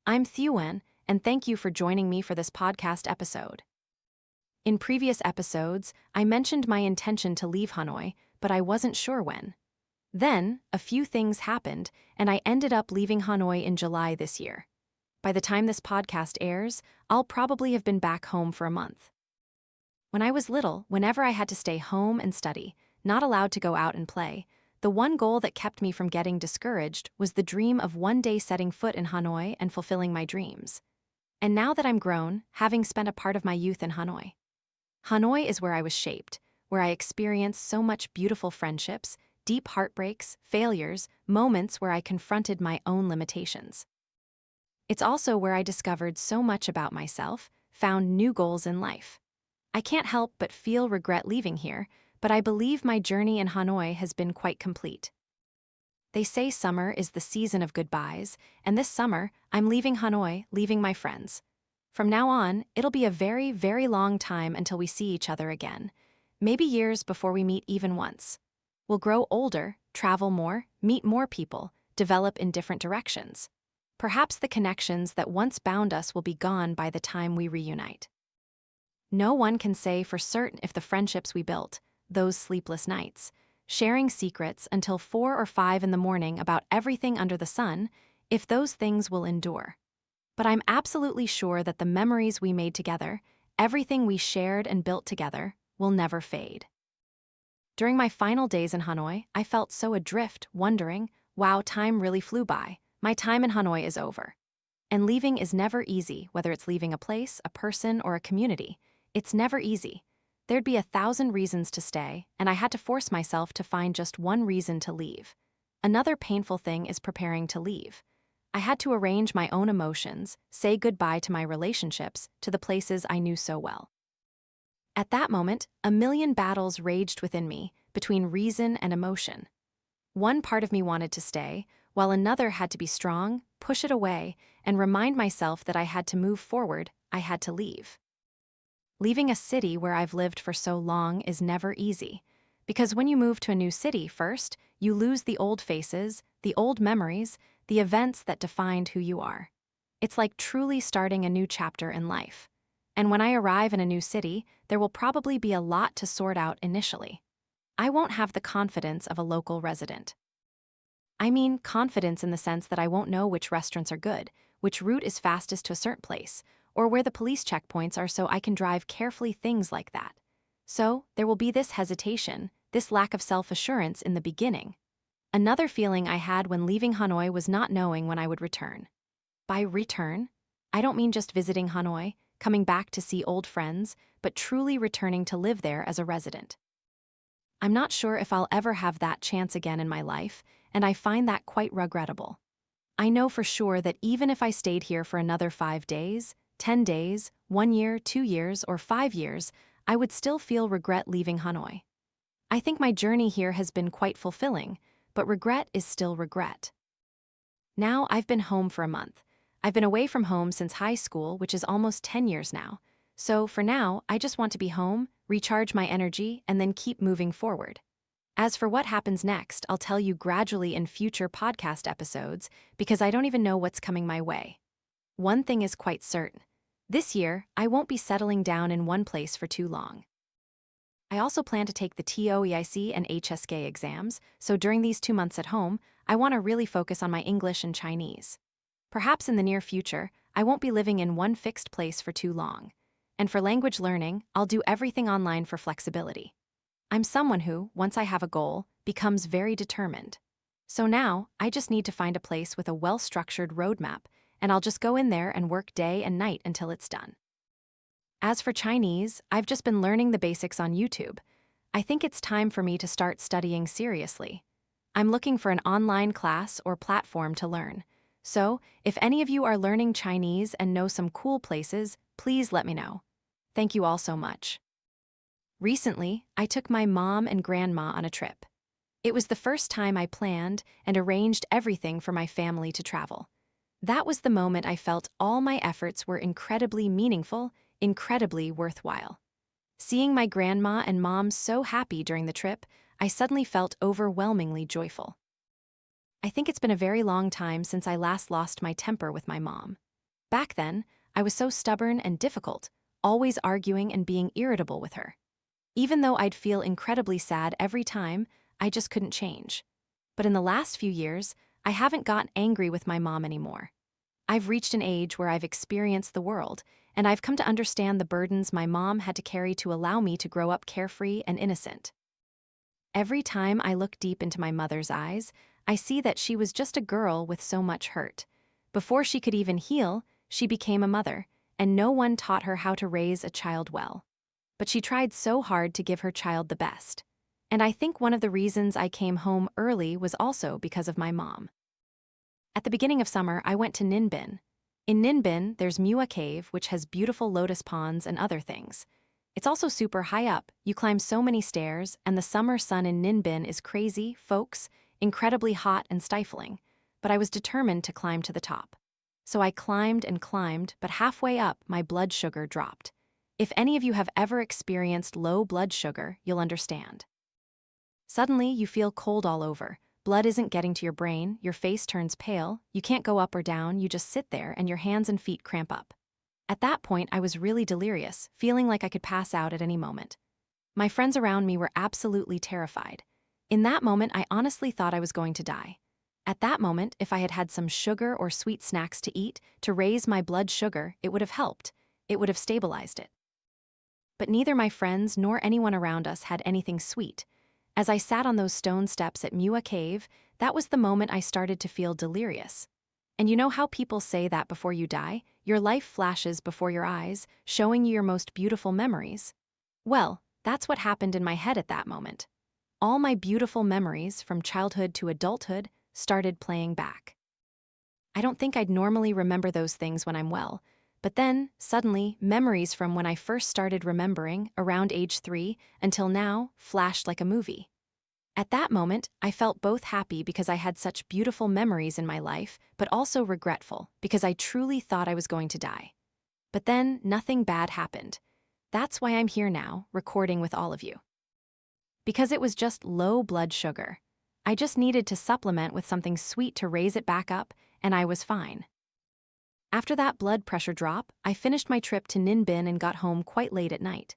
I'm Thuan, and thank you for joining me for this podcast episode. In previous episodes, I mentioned my intention to leave Hanoi, but I wasn't sure when. Then, a few things happened, and I ended up leaving Hanoi in July this year. By the time this podcast airs, I'll probably have been back home for a month. When I was little, whenever I had to stay home and study, not allowed to go out and play, the one goal that kept me from getting discouraged was the dream of one day setting foot in Hanoi and fulfilling my dreams. And now that I'm grown, having spent a part of my youth in Hanoi. Hanoi is where I was shaped, where I experienced so much beautiful friendships, deep heartbreaks, failures, moments where I confronted my own limitations. It's also where I discovered so much about myself, found new goals in life. I can't help but feel regret leaving here, but I believe my journey in Hanoi has been quite complete. They say summer is the season of goodbyes, and this summer, I'm leaving Hanoi, leaving my friends. From now on, it'll be a very, very long time until we see each other again. Maybe years before we meet even once. We'll grow older, travel more, meet more people, develop in different directions. Perhaps the connections that once bound us will be gone by the time we reunite. No one can say for certain if the friendships we built, those sleepless nights, sharing secrets until 4 or 5 in the morning about everything under the sun, if those things will endure. But I'm absolutely sure that the memories we made together, everything we shared and built together, will never fade. During my final days in Hanoi, I felt so adrift, wondering, wow, time really flew by. My time in Hanoi is over. And leaving is never easy, whether it's leaving a place, a person, or a community. It's never easy. There'd be 1,000 reasons to stay, and I had to force myself to find just one reason to leave. Another painful thing is preparing to leave. I had to arrange my own emotions, say goodbye to my relationships, to the places I knew so well. At that moment, a million battles raged within me, between reason and emotion. One part of me wanted to stay, while another had to be strong, push it away, and remind myself that I had to move forward, I had to leave. Leaving a city where I've lived for so long is never easy, because when you move to a new city first, you lose the old faces, the old memories, the events that defined who you are. It's like truly starting a new chapter in life. And when I arrive in a new city, there will probably be a lot to sort out initially. I won't have the confidence of a local resident. I mean confidence in the sense that I won't know which restaurants are good, which route is fastest to a certain place, or where the police checkpoints are so I can drive carefully, things like that. So, there will be this hesitation, this lack of self-assurance in the beginning. Another feeling I had when leaving Hanoi was not knowing when I would return. By return, I don't mean just visiting Hanoi, coming back to see old friends, but truly returning to live there as a resident. I'm not sure if I'll ever have that chance again in my life, and I find that quite regrettable. I know for sure that even if I stayed here for another 5 days, 10 days, 1 year, 2 years, or 5 years, I would still feel regret leaving Hanoi. I think my journey here has been quite fulfilling, but regret is still regret. Now I've been home for a month. I've been away from home since high school, which is almost 10 years now. So for now, I just want to be home, recharge my energy, and then keep moving forward. As for what happens next, I'll tell you gradually in future podcast episodes because I don't even know what's coming my way. One thing is quite certain. This year, I won't be settling down in one place for too long. I also plan to take the TOEIC and HSK exams, so during these 2 months at home, I want to really focus on my English and Chinese. Perhaps in the near future, I won't be living in one fixed place for too long. And for language learning, I'll do everything online for flexibility. I'm someone who, once I have a goal, becomes very determined. So now, I just need to find a place with a well-structured roadmap, and I'll just go in there and work day and night until it's done. As for Chinese, I've just been learning the basics on YouTube. I think it's time for me to start studying seriously. I'm looking for an online class or platform to learn. So, if any of you are learning Chinese and know some cool places, please let me know. Thank you all so much. Recently, I took my mom and grandma on a trip. It was the first time I planned and arranged everything for my family to travel. That was the moment I felt all my efforts were incredibly meaningful, incredibly worthwhile. Seeing my grandma and mom so happy during the trip, I suddenly felt overwhelmingly joyful. I think it's been a very long time since I last lost my temper with my mom. Back then, I was so stubborn and difficult, always arguing and being irritable with her. Even though I'd feel incredibly sad every time, I just couldn't change. But in the last few years, I haven't gotten angry with my mom anymore. I've reached an age where I've experienced the world, and I've come to understand the burdens my mom had to carry to allow me to grow up carefree and innocent. Every time I look deep into my mother's eyes, I see that she was just a girl with so much hurt. Before she could even heal, she became a mother, and no one taught her how to raise a child well. But she tried so hard to give her child the best. And I think one of the reasons I came home early was also because of my mom. At the beginning of summer, I went to Ninh Bình. In Ninh Bình, there's Mua Cave, which has beautiful lotus ponds and other things. It's also super high up, you climb so many stairs, and the summer sun in Ninh Bình is crazy, folks, incredibly hot and stifling. But I was determined to climb to the top. So I climbed and climbed, but halfway up, my blood sugar dropped. If any of you have ever experienced low blood sugar, you'll understand. Suddenly, you feel cold all over. Blood isn't getting to your brain, your face turns pale, you can't go up or down, you just sit there and your hands and feet cramp up. At that point, I was really delirious, feeling like I could pass out at any moment. My friends around me were absolutely terrified. In that moment, I honestly thought I was going to die. At that moment, if I had had some sugar or sweet snacks to eat to raise my blood sugar, it would have helped. It would have stabilized it. But neither my friends nor anyone around us had anything sweet. As I sat on those stone steps at Mua Cave, that was the moment I started to feel delirious. And you know how people say that before you die, your life flashes before your eyes, showing you your most beautiful memories? Well, that's what happened in my head at that moment. All my beautiful memories, from childhood to adulthood, started playing back. I don't think I'd normally remember those things when I'm well, but then, suddenly, memories from when I first started remembering, around age 3, until now, flashed like a movie. At that moment, I felt both happy because I had such beautiful memories in my life, but also regretful because I truly thought I was going to die. But then, nothing bad happened. That's why I'm here now, recording with all of you. Because it was just low blood sugar. I just needed to supplement with something sweet to raise it back up, and I was fine. After that blood pressure drop, I finished my trip to Ninh Bình and got home quite late at night.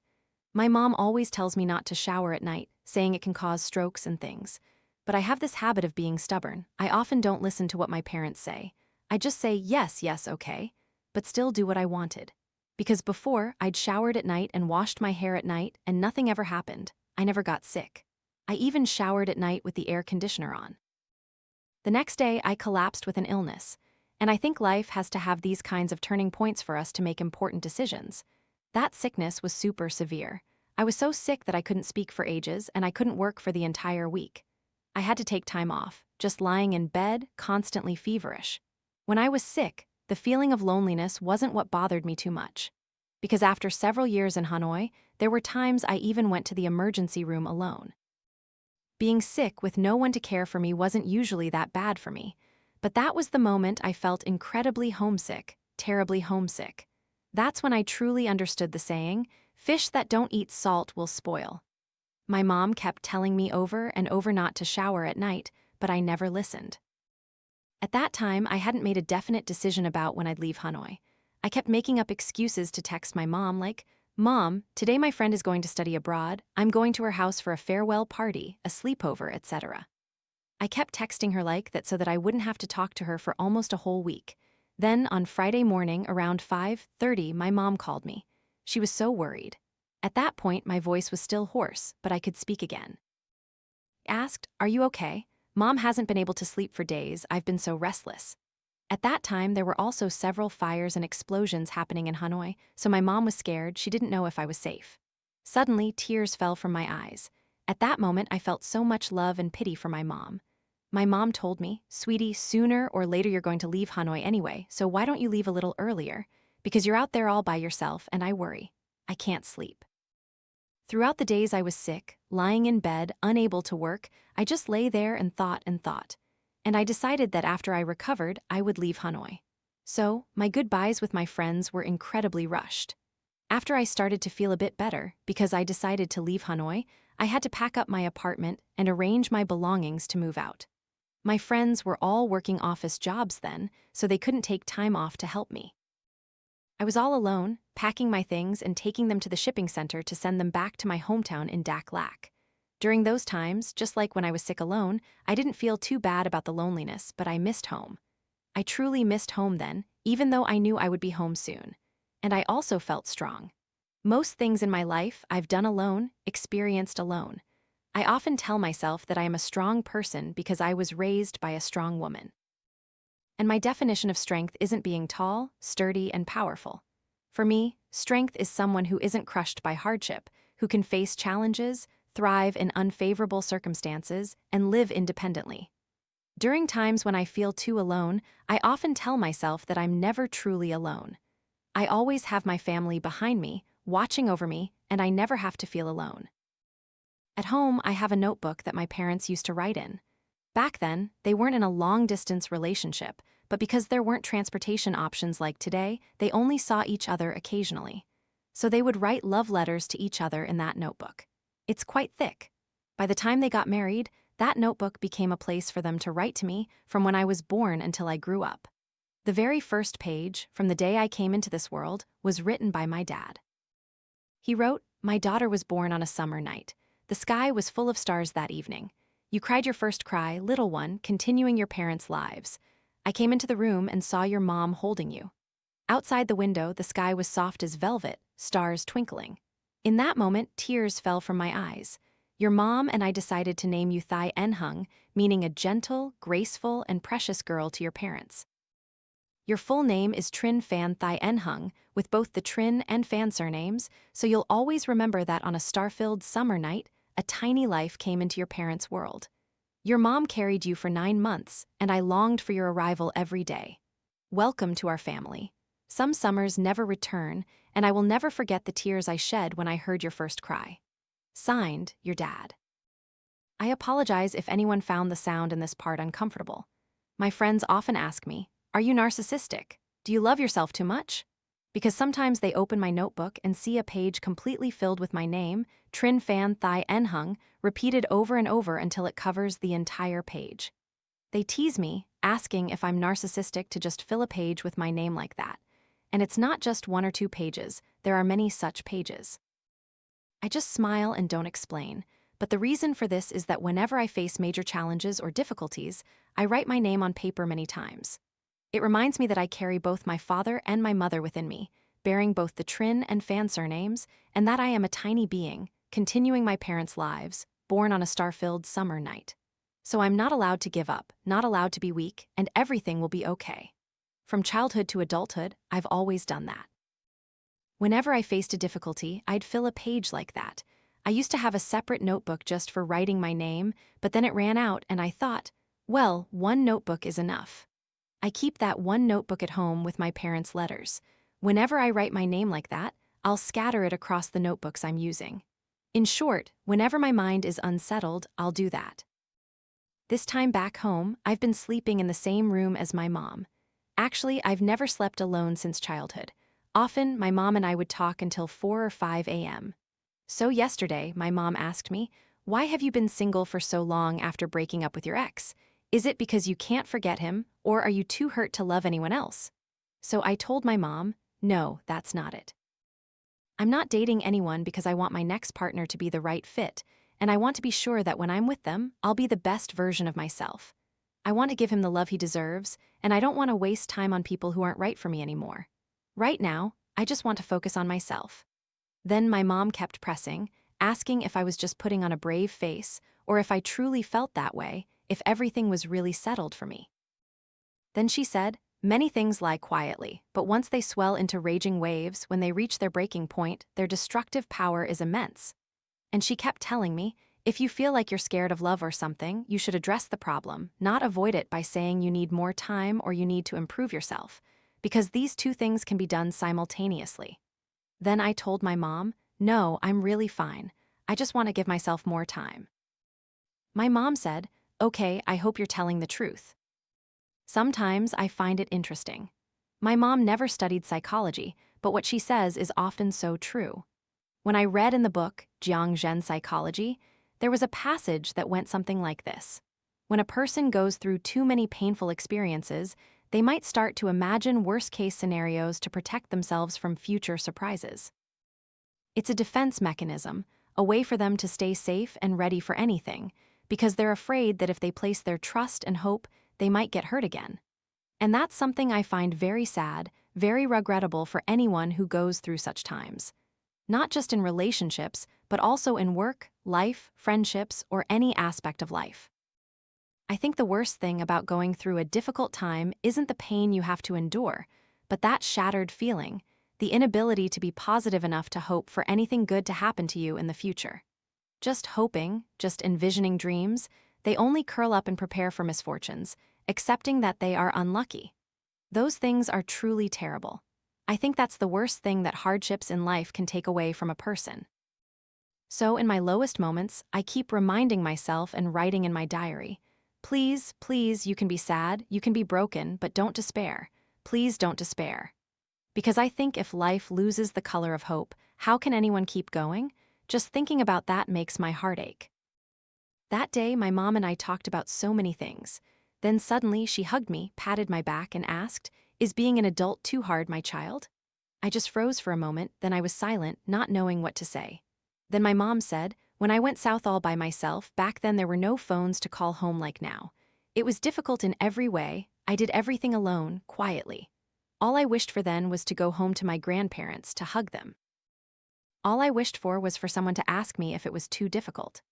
My mom always tells me not to shower at night, saying it can cause strokes and things. But I have this habit of being stubborn. I often don't listen to what my parents say. I just say yes, yes, okay, but still do what I wanted. Because before, I'd showered at night and washed my hair at night and nothing ever happened. I never got sick. I even showered at night with the air conditioner on. The next day, I collapsed with an illness. And I think life has to have these kinds of turning points for us to make important decisions. That sickness was super severe. I was so sick that I couldn't speak for ages and I couldn't work for the entire week. I had to take time off, just lying in bed, constantly feverish. When I was sick, the feeling of loneliness wasn't what bothered me too much. Because after several years in Hanoi, there were times I even went to the emergency room alone. Being sick with no one to care for me wasn't usually that bad for me. But that was the moment I felt incredibly homesick, terribly homesick. That's when I truly understood the saying, fish that don't eat salt will spoil. My mom kept telling me over and over not to shower at night, but I never listened. At that time, I hadn't made a definite decision about when I'd leave Hanoi. I kept making up excuses to text my mom like, "Mom, today my friend is going to study abroad. I'm going to her house for a farewell party, a sleepover, etc." I kept texting her like that so that I wouldn't have to talk to her for almost a whole week. Then, on Friday morning, around 5:30, my mom called me. She was so worried. At that point, my voice was still hoarse, but I could speak again. I asked, "Are you okay? Mom hasn't been able to sleep for days. I've been so restless." At that time, there were also several fires and explosions happening in Hanoi, so my mom was scared. She didn't know if I was safe. Suddenly, tears fell from my eyes. At that moment, I felt so much love and pity for my mom. My mom told me, "Sweetie, sooner or later you're going to leave Hanoi anyway, so why don't you leave a little earlier? Because you're out there all by yourself and I worry. I can't sleep." Throughout the days I was sick, lying in bed, unable to work, I just lay there and thought and thought. And I decided that after I recovered, I would leave Hanoi. So, my goodbyes with my friends were incredibly rushed. After I started to feel a bit better, because I decided to leave Hanoi, I had to pack up my apartment and arrange my belongings to move out. My friends were all working office jobs then, so they couldn't take time off to help me. I was all alone, packing my things and taking them to the shipping center to send them back to my hometown in Dak Lak. During those times, just like when I was sick alone, I didn't feel too bad about the loneliness, but I missed home. I truly missed home then, even though I knew I would be home soon. And I also felt strong. Most things in my life I've done alone, experienced alone. I often tell myself that I am a strong person because I was raised by a strong woman. And my definition of strength isn't being tall, sturdy, and powerful. For me, strength is someone who isn't crushed by hardship, who can face challenges, thrive in unfavorable circumstances, and live independently. During times when I feel too alone, I often tell myself that I'm never truly alone. I always have my family behind me, watching over me, and I never have to feel alone. At home, I have a notebook that my parents used to write in. Back then, they weren't in a long-distance relationship, but because there weren't transportation options like today, they only saw each other occasionally. So they would write love letters to each other in that notebook. It's quite thick. By the time they got married, that notebook became a place for them to write to me from when I was born until I grew up. The very first page, from the day I came into this world, was written by my dad. He wrote, "My daughter was born on a summer night. The sky was full of stars that evening. You cried your first cry, little one, continuing your parents' lives. I came into the room and saw your mom holding you. Outside the window, the sky was soft as velvet, stars twinkling. In that moment, tears fell from my eyes. Your mom and I decided to name you Thai En, meaning a gentle, graceful, and precious girl to your parents. Your full name is Trin Phan Thai En, with both the Trin and Phan surnames, so you'll always remember that on a star-filled summer night, a tiny life came into your parents' world. Your mom carried you for 9 months, and I longed for your arrival every day. Welcome to our family. Some summers never return, and I will never forget the tears I shed when I heard your first cry. Signed, your dad." I apologize if anyone found the sound in this part uncomfortable. My friends often ask me, "Are you narcissistic? Do you love yourself too much?" Because sometimes they open my notebook and see a page completely filled with my name, Trin Phan Thai En, repeated over and over until it covers the entire page. They tease me, asking if I'm narcissistic to just fill a page with my name like that. And it's not just 1 or 2 pages, there are many such pages. I just smile and don't explain, but the reason for this is that whenever I face major challenges or difficulties, I write my name on paper many times. It reminds me that I carry both my father and my mother within me, bearing both the Trin and Phan surnames, and that I am a tiny being, continuing my parents' lives, born on a star-filled summer night. So I'm not allowed to give up, not allowed to be weak, and everything will be okay. From childhood to adulthood, I've always done that. Whenever I faced a difficulty, I'd fill a page like that. I used to have a separate notebook just for writing my name, but then it ran out and I thought, well, 1 notebook is enough. I keep that 1 notebook at home with my parents' letters. Whenever I write my name like that, I'll scatter it across the notebooks I'm using. In short, whenever my mind is unsettled, I'll do that. This time back home, I've been sleeping in the same room as my mom. Actually, I've never slept alone since childhood. Often, my mom and I would talk until 4 or 5 a.m. So yesterday, my mom asked me, "Why have you been single for so long after breaking up with your ex? Is it because you can't forget him, or are you too hurt to love anyone else?" So I told my mom, no, that's not it. I'm not dating anyone because I want my next partner to be the right fit, and I want to be sure that when I'm with them, I'll be the best version of myself. I want to give him the love he deserves, and I don't want to waste time on people who aren't right for me anymore. Right now, I just want to focus on myself. Then my mom kept pressing, asking if I was just putting on a brave face, or if I truly felt that way, if everything was really settled for me. Then she said, "Many things lie quietly, but once they swell into raging waves, when they reach their breaking point, their destructive power is immense." And she kept telling me, if you feel like you're scared of love or something, you should address the problem, not avoid it by saying you need more time or you need to improve yourself, because these 2 things can be done simultaneously. Then I told my mom, no, I'm really fine. I just want to give myself more time. My mom said, "Okay, I hope you're telling the truth." Sometimes I find it interesting. My mom never studied psychology, but what she says is often so true. When I read in the book, Jiang Zhen Psychology, there was a passage that went something like this. When a person goes through too many painful experiences, they might start to imagine worst-case scenarios to protect themselves from future surprises. It's a defense mechanism, a way for them to stay safe and ready for anything, because they're afraid that if they place their trust and hope, they might get hurt again. And that's something I find very sad, very regrettable for anyone who goes through such times. Not just in relationships, but also in work, life, friendships, or any aspect of life. I think the worst thing about going through a difficult time isn't the pain you have to endure, but that shattered feeling, the inability to be positive enough to hope for anything good to happen to you in the future. Just hoping, just envisioning dreams, they only curl up and prepare for misfortunes, accepting that they are unlucky. Those things are truly terrible. I think that's the worst thing that hardships in life can take away from a person. So in my lowest moments, I keep reminding myself and writing in my diary, please, please, you can be sad, you can be broken, but don't despair. Please don't despair. Because I think if life loses the color of hope, how can anyone keep going? Just thinking about that makes my heart ache. That day, my mom and I talked about so many things. Then suddenly she hugged me, patted my back, and asked, "Is being an adult too hard, my child?" I just froze for a moment, then I was silent, not knowing what to say. Then my mom said, "When I went south all by myself, back then there were no phones to call home like now. It was difficult in every way, I did everything alone, quietly. All I wished for then was to go home to my grandparents, to hug them. All I wished for was for someone to ask me if it was too difficult."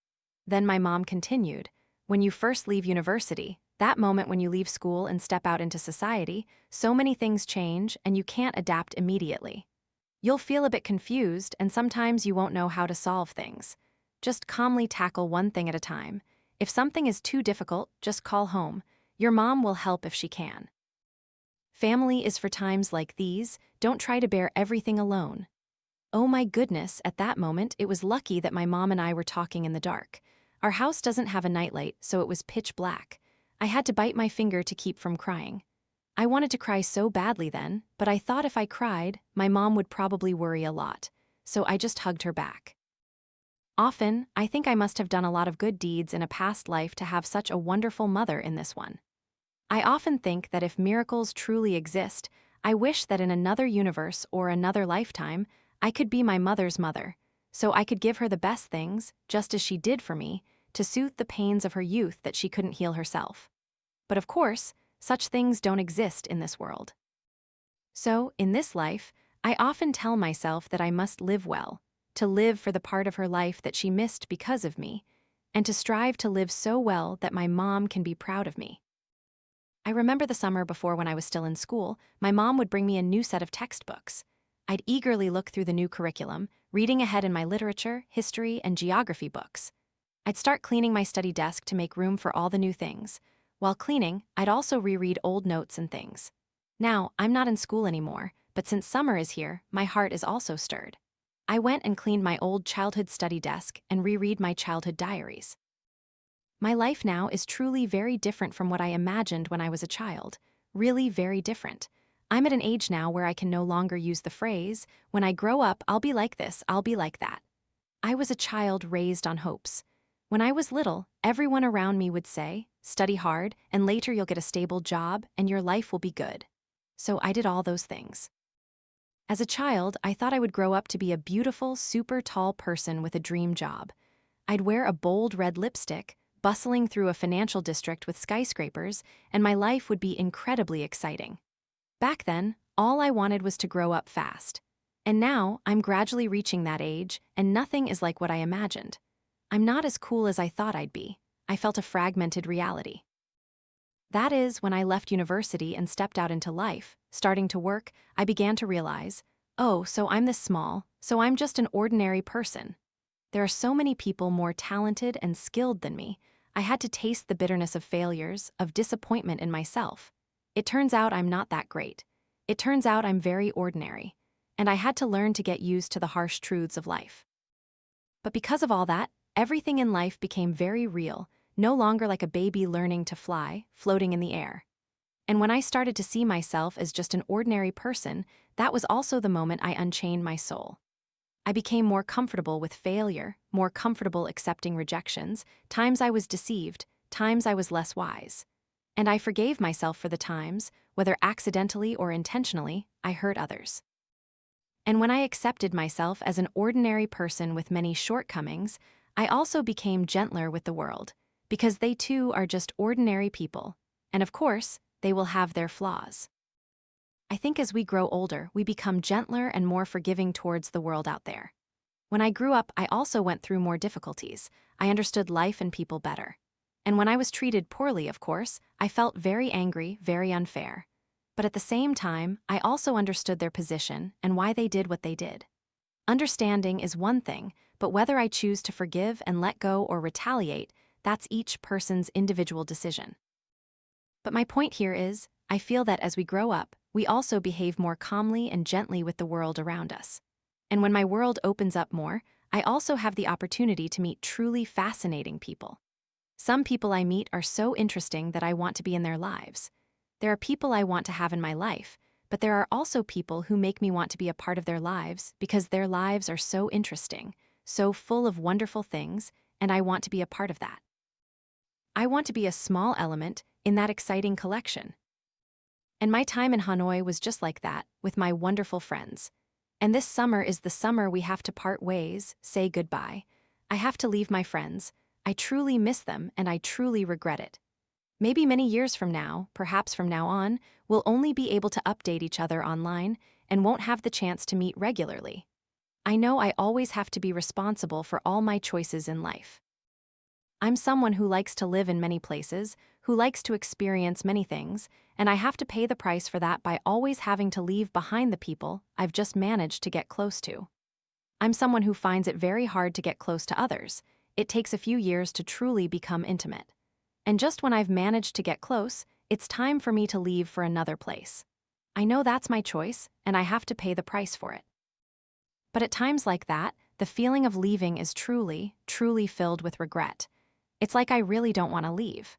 Then my mom continued, "When you first leave university, that moment when you leave school and step out into society, so many things change and you can't adapt immediately. You'll feel a bit confused and sometimes you won't know how to solve things. Just calmly tackle one thing at a time. If something is too difficult, just call home. Your mom will help if she can. Family is for times like these, don't try to bear everything alone." Oh my goodness, at that moment, it was lucky that my mom and I were talking in the dark. Our house doesn't have a nightlight, so it was pitch black. I had to bite my finger to keep from crying. I wanted to cry so badly then, but I thought if I cried, my mom would probably worry a lot, so I just hugged her back. Often, I think I must have done a lot of good deeds in a past life to have such a wonderful mother in this one. I often think that if miracles truly exist, I wish that in another universe or another lifetime, I could be my mother's mother, so I could give her the best things, just as she did for me, to soothe the pains of her youth that she couldn't heal herself. But of course, such things don't exist in this world. So, in this life, I often tell myself that I must live well, to live for the part of her life that she missed because of me, and to strive to live so well that my mom can be proud of me. I remember the summer before when I was still in school, my mom would bring me a new set of textbooks. I'd eagerly look through the new curriculum, reading ahead in my literature, history, and geography books. I'd start cleaning my study desk to make room for all the new things. While cleaning, I'd also reread old notes and things. Now, I'm not in school anymore, but since summer is here, my heart is also stirred. I went and cleaned my old childhood study desk and reread my childhood diaries. My life now is truly very different from what I imagined when I was a child. Really very different. I'm at an age now where I can no longer use the phrase, "When I grow up, I'll be like this, I'll be like that." I was a child raised on hopes. When I was little, everyone around me would say, "Study hard, and later you'll get a stable job, and your life will be good." So I did all those things. As a child, I thought I would grow up to be a beautiful, super tall person with a dream job. I'd wear a bold red lipstick, bustling through a financial district with skyscrapers, and my life would be incredibly exciting. Back then, all I wanted was to grow up fast. And now, I'm gradually reaching that age, and nothing is like what I imagined. I'm not as cool as I thought I'd be. I felt a fragmented reality. That is, when I left university and stepped out into life, starting to work, I began to realize, oh, so I'm this small, so I'm just an ordinary person. There are so many people more talented and skilled than me. I had to taste the bitterness of failures, of disappointment in myself. It turns out I'm not that great. It turns out I'm very ordinary. And I had to learn to get used to the harsh truths of life. But because of all that, everything in life became very real, no longer like a baby learning to fly, floating in the air. And when I started to see myself as just an ordinary person, that was also the moment I unchained my soul. I became more comfortable with failure, more comfortable accepting rejections, times I was deceived, times I was less wise. And I forgave myself for the times, whether accidentally or intentionally, I hurt others. And when I accepted myself as an ordinary person with many shortcomings, I also became gentler with the world, because they too are just ordinary people, and of course, they will have their flaws. I think as we grow older, we become gentler and more forgiving towards the world out there. When I grew up, I also went through more difficulties. I understood life and people better. And when I was treated poorly, of course, I felt very angry, very unfair. But at the same time, I also understood their position and why they did what they did. Understanding is one thing, but whether I choose to forgive and let go or retaliate, that's each person's individual decision. But my point here is, I feel that as we grow up, we also behave more calmly and gently with the world around us. And when my world opens up more, I also have the opportunity to meet truly fascinating people. Some people I meet are so interesting that I want to be in their lives. There are people I want to have in my life, but there are also people who make me want to be a part of their lives because their lives are so interesting, so full of wonderful things, and I want to be a part of that. I want to be a small element in that exciting collection. And my time in Hanoi was just like that, with my wonderful friends. And this summer is the summer we have to part ways, say goodbye. I have to leave my friends. I truly miss them, and I truly regret it. Maybe many years from now, perhaps from now on, we'll only be able to update each other online and won't have the chance to meet regularly. I know I always have to be responsible for all my choices in life. I'm someone who likes to live in many places, who likes to experience many things, and I have to pay the price for that by always having to leave behind the people I've just managed to get close to. I'm someone who finds it very hard to get close to others. It takes a few years to truly become intimate. And just when I've managed to get close, it's time for me to leave for another place. I know that's my choice, and I have to pay the price for it. But at times like that, the feeling of leaving is truly, truly filled with regret. It's like I really don't want to leave.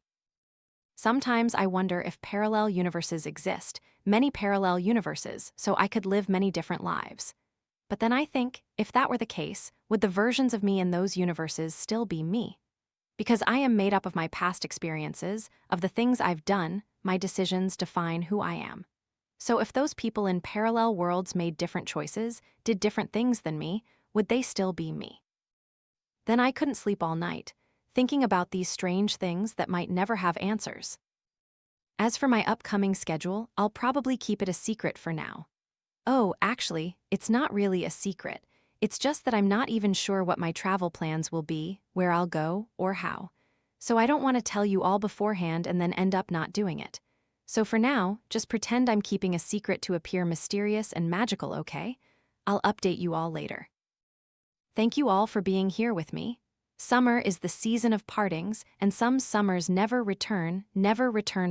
Sometimes I wonder if parallel universes exist, many parallel universes, so I could live many different lives. But then I think, if that were the case, would the versions of me in those universes still be me? Because I am made up of my past experiences, of the things I've done, my decisions define who I am. So if those people in parallel worlds made different choices, did different things than me, would they still be me? Then I couldn't sleep all night, thinking about these strange things that might never have answers. As for my upcoming schedule, I'll probably keep it a secret for now. Oh, actually, it's not really a secret. It's just that I'm not even sure what my travel plans will be, where I'll go, or how. So I don't want to tell you all beforehand and then end up not doing it. So for now, just pretend I'm keeping a secret to appear mysterious and magical, okay? I'll update you all later. Thank you all for being here with me. Summer is the season of partings, and some summers never return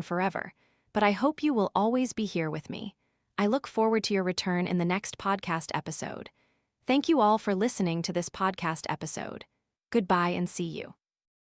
forever. But I hope you will always be here with me. I look forward to your return in the next podcast episode. Thank you all for listening to this podcast episode. Goodbye and see you.